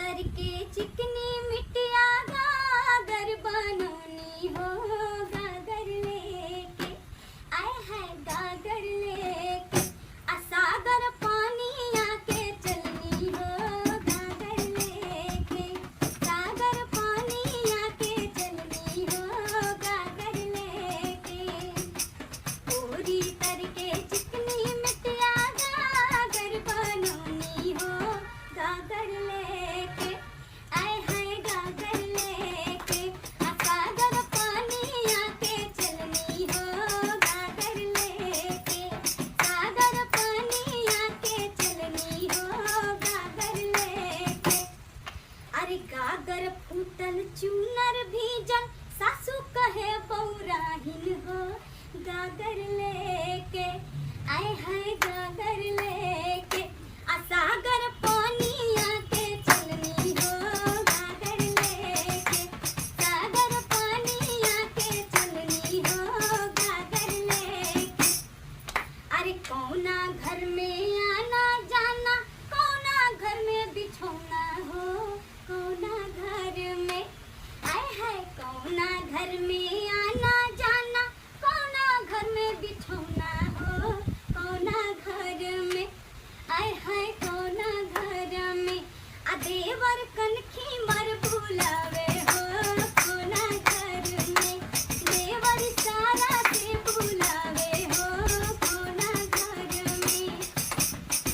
तर के चिकनी मिट्टिया गागर बनौनी हो, गागर लेके आए है गागर लेके सागर पानी आके चलनी हो, गागर लेके सागर पानी आके चलनी हो, गागर लेके पूरी तर के चिकनी मिट्टिया गागर बनौनी हो, गागर लेके आए हैं गागर लेके सागर पानी आके चलनी हो, गागर लेके सागर पानी आके चलनी हो, गागर लेके अरे गागर फूटल चूनर भीजल सासू कहे बौराहिन हो, गागर लेके आए हैं गागर लेके सागर पानी आके चलनी हो, गागर लेके सागर पानी आके चलनी हो, गागर लेके अरे कौना घर में आना जाना, कौना घर में बिछौना हो, कौना घर में आए है कौना घर में